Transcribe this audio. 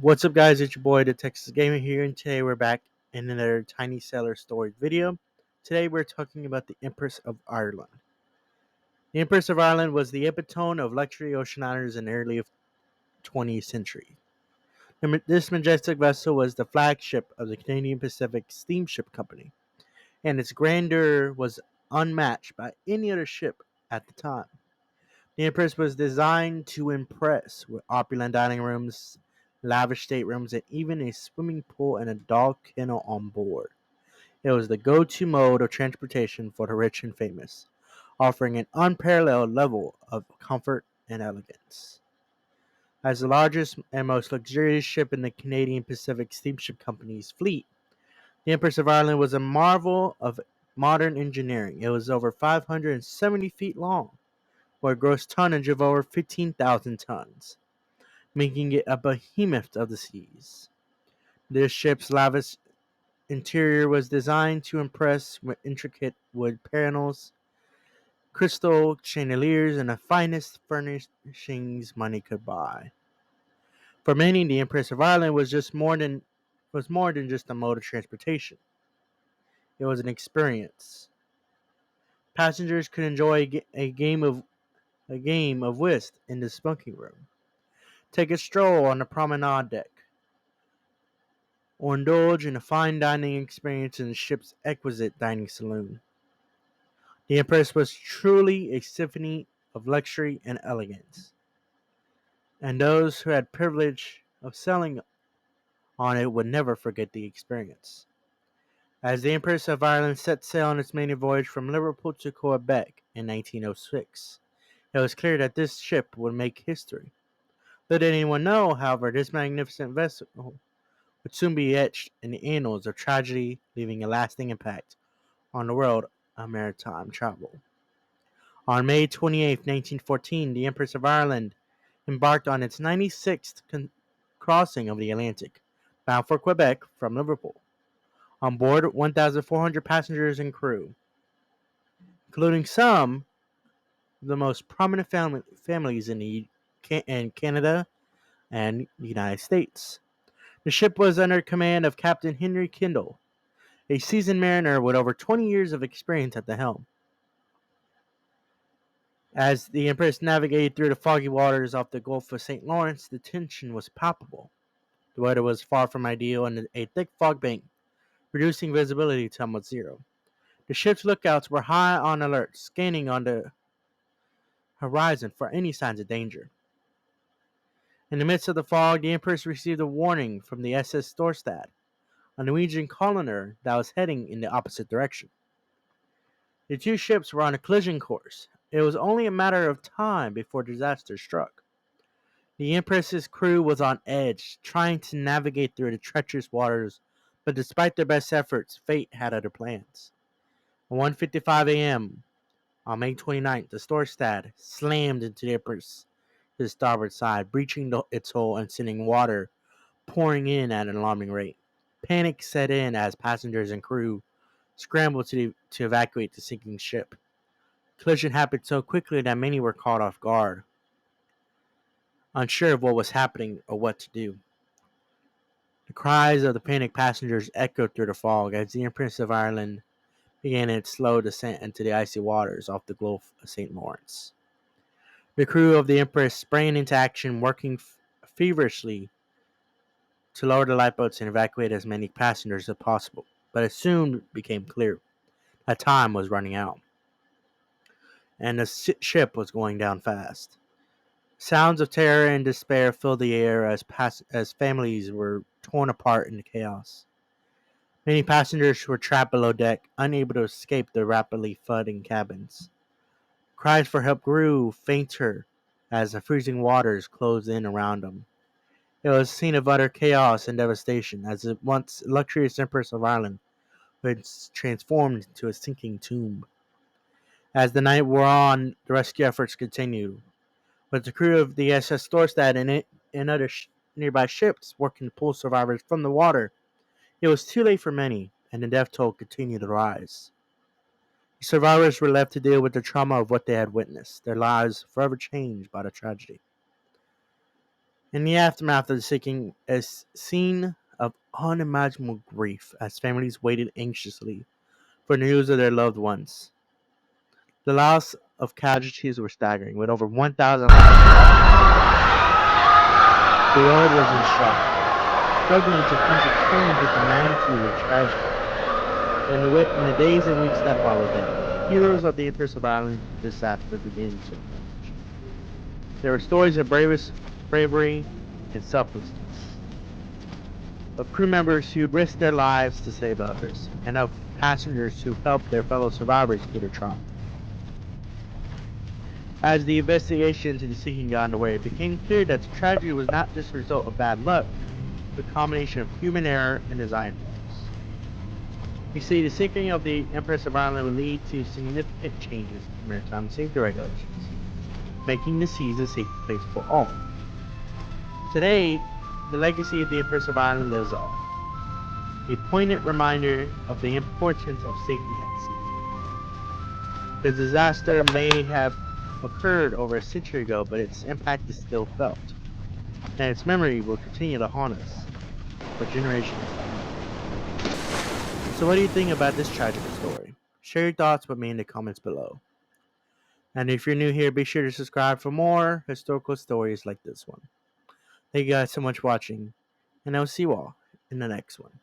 What's up, guys? It's your boy, the Texas Gamer here, and today we're back in another Tiny Sailor Story video. Today we're talking about the Empress of Ireland. The Empress of Ireland was the epitome of luxury oceanliners in the early 20th century. This majestic vessel was the flagship of the Canadian Pacific Steamship Company, and its grandeur was unmatched by any other ship at the time. The Empress was designed to impress, with opulent dining rooms, lavish staterooms, and even a swimming pool and a dog kennel on board. It was the go-to mode of transportation for the rich and famous, offering an unparalleled level of comfort and elegance. As the largest and most luxurious ship in the Canadian Pacific Steamship Company's fleet, the Empress of Ireland was a marvel of modern engineering. It was over 570 feet long, with a gross tonnage of over 15,000 tons, making it a behemoth of the seas. This ship's lavish interior was designed to impress with intricate wood panels, crystal chandeliers, and the finest furnishings money could buy. For many, the Empress of Ireland was more than just a mode of transportation. It was an experience. Passengers could enjoy a game of whist in the smoking room, take a stroll on the promenade deck, or indulge in a fine dining experience in the ship's exquisite dining saloon. The Empress was truly a symphony of luxury and elegance, and those who had privilege of sailing on it would never forget the experience. As the Empress of Ireland set sail on its maiden voyage from Liverpool to Quebec in 1906, it was clear that this ship would make history. Little did anyone know, however, this magnificent vessel would soon be etched in the annals of tragedy, leaving a lasting impact on the world of maritime travel. On May 28, 1914, the Empress of Ireland embarked on its 96th crossing of the Atlantic, bound for Quebec from Liverpool. On board, 1,400 passengers and crew, including some of the most prominent families in Canada and the United States. The ship was under command of Captain Henry Kendall, a seasoned mariner with over 20 years of experience at the helm. As the Empress navigated through the foggy waters off the Gulf of St. Lawrence, the tension was palpable. The weather was far from ideal, and a thick fog bank, reducing visibility to almost zero. The ship's lookouts were high on alert, scanning on the horizon for any signs of danger. In the midst of the fog, the Empress received a warning from the SS Storstad, a Norwegian collier that was heading in the opposite direction. The two ships were on a collision course. It was only a matter of time before disaster struck. The Empress's crew was on edge, trying to navigate through the treacherous waters, but despite their best efforts, fate had other plans. At 1:55 a.m. on May 29th, the Storstad slammed into the Empress to the starboard side, breaching its hull and sending water pouring in at an alarming rate. Panic set in as passengers and crew scrambled to evacuate the sinking ship. The collision happened so quickly that many were caught off guard, unsure of what was happening or what to do. The cries of the panicked passengers echoed through the fog as the Empress of Ireland began its slow descent into the icy waters off the Gulf of St. Lawrence. The crew of the Empress sprang into action, working feverishly to lower the lifeboats and evacuate as many passengers as possible. But it soon became clear that time was running out, and the ship was going down fast. Sounds of terror and despair filled the air as families were torn apart in the chaos. Many passengers were trapped below deck, unable to escape the rapidly flooding cabins. Cries for help grew fainter as the freezing waters closed in around them. It was a scene of utter chaos and devastation, as the once luxurious Empress of Ireland was transformed into a sinking tomb. As the night wore on, the rescue efforts continued, with the crew of the SS Storstad and other nearby ships working to pull survivors from the water. It was too late for many, and the death toll continued to rise. The survivors were left to deal with the trauma of what they had witnessed, their lives forever changed by the tragedy. In the aftermath of the sinking, a scene of unimaginable grief as families waited anxiously for news of their loved ones. The loss of casualties were staggering, with over 1,000 lives lost. The world was in shock, struggling to come to terms with the magnitude of the tragedy. In the days and weeks that followed them, heroes of the Empress of Ireland disaster began to emerge. There were stories of bravery and selflessness, of crew members who risked their lives to save others, and of passengers who helped their fellow survivors get a triumph. As the investigation into the sinking got underway, it became clear that the tragedy was not just a result of bad luck, but a combination of human error and design flaws. You see, the sinking of the Empress of Ireland would lead to significant changes in maritime safety regulations, making the seas a safe place for all. Today, the legacy of the Empress of Ireland lives on, a poignant reminder of the importance of safety at sea. The disaster may have occurred over a century ago, but its impact is still felt, and its memory will continue to haunt us for generations to come. So what do you think about this tragic story? Share your thoughts with me in the comments below. And if you're new here, be sure to subscribe for more historical stories like this one. Thank you guys so much for watching, and I'll see you all in the next one.